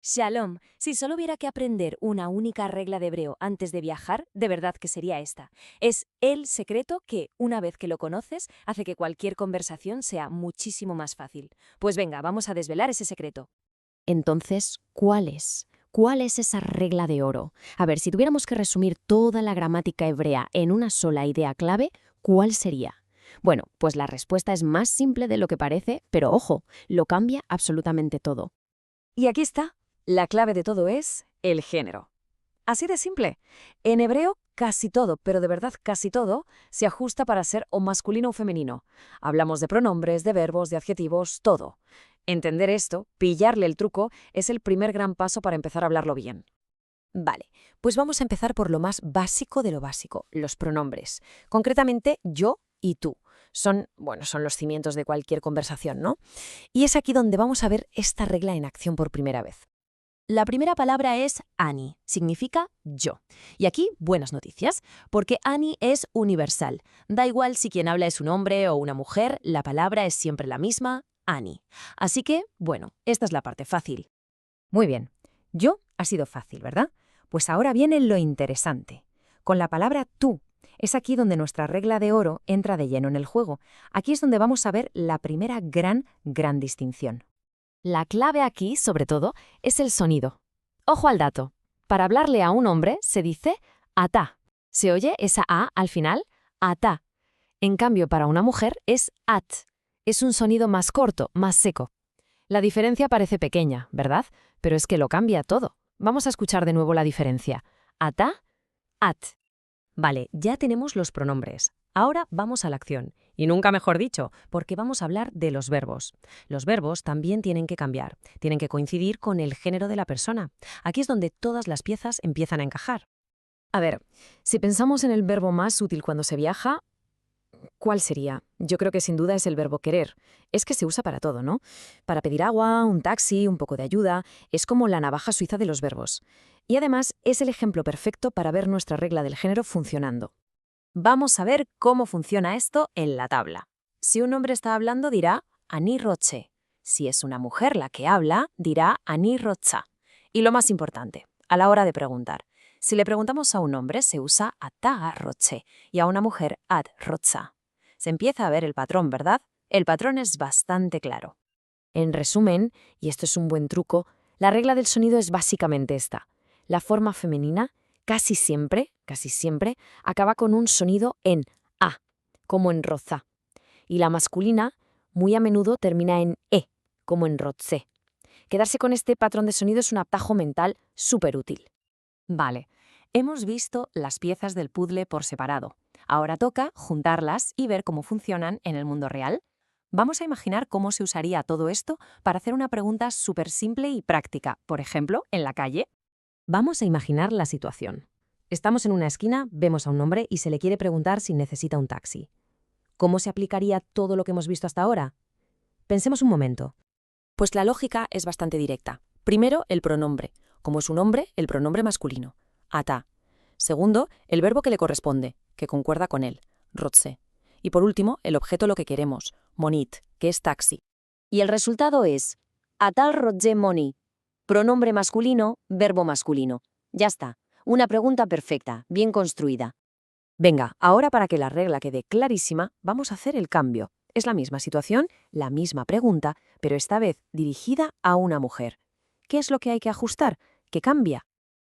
Shalom, si solo hubiera que aprender una única regla de hebreo antes de viajar, de verdad que sería esta. Es el secreto que, una vez que lo conoces, hace que cualquier conversación sea muchísimo más fácil. Pues venga, vamos a desvelar ese secreto. Entonces, ¿cuál es? ¿Cuál es esa regla de oro? A ver, si tuviéramos que resumir toda la gramática hebrea en una sola idea clave, ¿cuál sería? Bueno, pues la respuesta es más simple de lo que parece, pero ojo, lo cambia absolutamente todo. Y aquí está. La clave de todo es el género. Así de simple. En hebreo, casi todo, pero de verdad casi todo, se ajusta para ser o masculino o femenino. Hablamos de pronombres, de verbos, de adjetivos, todo. Entender esto, pillarle el truco, es el primer gran paso para empezar a hablarlo bien. Vale, pues vamos a empezar por lo más básico de lo básico, los pronombres. Concretamente, yo y tú. Son los cimientos de cualquier conversación, ¿no? Y es aquí donde vamos a ver esta regla en acción por primera vez. La primera palabra es Ani, significa yo. Y aquí, buenas noticias, porque Ani es universal. Da igual si quien habla es un hombre o una mujer, la palabra es siempre la misma, Ani. Así que, bueno, esta es la parte fácil. Muy bien, yo ha sido fácil, ¿verdad? Pues ahora viene lo interesante. Con la palabra tú, es aquí donde nuestra regla de oro entra de lleno en el juego. Aquí es donde vamos a ver la primera gran distinción. La clave aquí, sobre todo, es el sonido. Ojo al dato. Para hablarle a un hombre se dice atá. ¿Se oye esa A al final? Atá. En cambio, para una mujer es at. Es un sonido más corto, más seco. La diferencia parece pequeña, ¿verdad? Pero es que lo cambia todo. Vamos a escuchar de nuevo la diferencia. Atá, at. Vale, ya tenemos los pronombres. Ahora vamos a la acción. Y nunca mejor dicho, porque vamos a hablar de los verbos. Los verbos también tienen que cambiar, tienen que coincidir con el género de la persona. Aquí es donde todas las piezas empiezan a encajar. A ver, si pensamos en el verbo más útil cuando se viaja, ¿cuál sería? Yo creo que sin duda es el verbo querer. Es que se usa para todo, ¿no? Para pedir agua, un taxi, un poco de ayuda. Es como la navaja suiza de los verbos. Y además es el ejemplo perfecto para ver nuestra regla del género funcionando. Vamos a ver cómo funciona esto en la tabla. Si un hombre está hablando, dirá ani roche. Si es una mujer la que habla, dirá ani rocha. Y lo más importante, a la hora de preguntar. Si le preguntamos a un hombre, se usa ata roche y a una mujer ad rocha. Se empieza a ver el patrón, ¿verdad? El patrón es bastante claro. En resumen, y esto es un buen truco, la regla del sonido es básicamente esta. La forma femenina casi siempre, acaba con un sonido en A, como en roza. Y la masculina muy a menudo termina en E, como en roze. Quedarse con este patrón de sonido es un atajo mental súper útil. Vale, hemos visto las piezas del puzzle por separado. Ahora toca juntarlas y ver cómo funcionan en el mundo real. Vamos a imaginar cómo se usaría todo esto para hacer una pregunta súper simple y práctica, por ejemplo, en la calle. Vamos a imaginar la situación. Estamos en una esquina, vemos a un hombre y se le quiere preguntar si necesita un taxi. ¿Cómo se aplicaría todo lo que hemos visto hasta ahora? Pensemos un momento. Pues la lógica es bastante directa. Primero, el pronombre. Como es un hombre, el pronombre masculino, ata. Segundo, el verbo que le corresponde, que concuerda con él, rotse. Y por último, el objeto lo que queremos, monit, que es taxi. Y el resultado es atal rotze moni. Pronombre masculino, verbo masculino. Ya está. Una pregunta perfecta, bien construida. Venga, ahora para que la regla quede clarísima, vamos a hacer el cambio. Es la misma situación, la misma pregunta, pero esta vez dirigida a una mujer. ¿Qué es lo que hay que ajustar? ¿Qué cambia?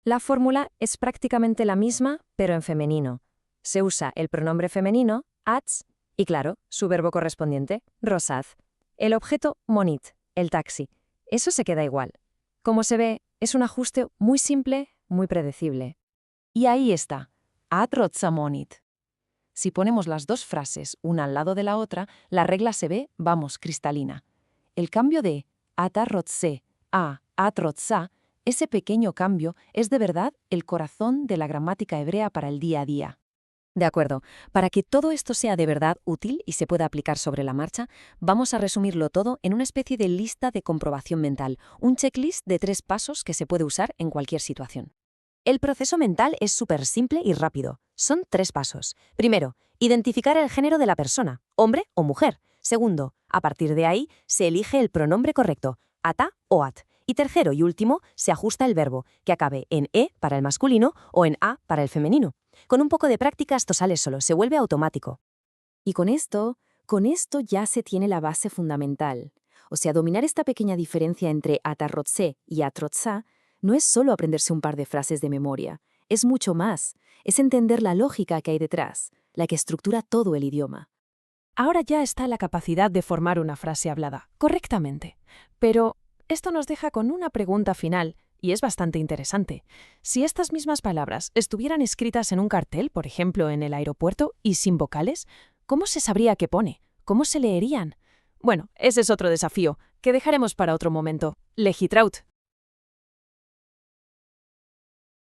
La fórmula es prácticamente la misma, pero en femenino. Se usa el pronombre femenino, ats, y claro, su verbo correspondiente, rosaz. El objeto, monit, el taxi. Eso se queda igual. Como se ve, es un ajuste muy simple, muy predecible. Y ahí está, at rotza monit. Si ponemos las dos frases una al lado de la otra, la regla se ve, vamos, cristalina. El cambio de ata rotze a at rotza, ese pequeño cambio es de verdad el corazón de la gramática hebrea para el día a día. De acuerdo, para que todo esto sea de verdad útil y se pueda aplicar sobre la marcha, vamos a resumirlo todo en una especie de lista de comprobación mental, un checklist de 3 pasos que se puede usar en cualquier situación. El proceso mental es súper simple y rápido. Son 3 pasos. Primero, identificar el género de la persona, hombre o mujer. Segundo, a partir de ahí, se elige el pronombre correcto, ata o at. Y tercero y último, se ajusta el verbo, que acabe en E para el masculino o en A para el femenino. Con un poco de práctica esto sale solo, se vuelve automático. Y con esto ya se tiene la base fundamental. O sea, dominar esta pequeña diferencia entre atarrotse y atrotsa no es solo aprenderse un par de frases de memoria, es mucho más. Es entender la lógica que hay detrás, la que estructura todo el idioma. Ahora ya está la capacidad de formar una frase hablada, correctamente. Pero esto nos deja con una pregunta final, y es bastante interesante. Si estas mismas palabras estuvieran escritas en un cartel, por ejemplo en el aeropuerto, y sin vocales, ¿cómo se sabría qué pone? ¿Cómo se leerían? Bueno, ese es otro desafío, que dejaremos para otro momento. Legitraut.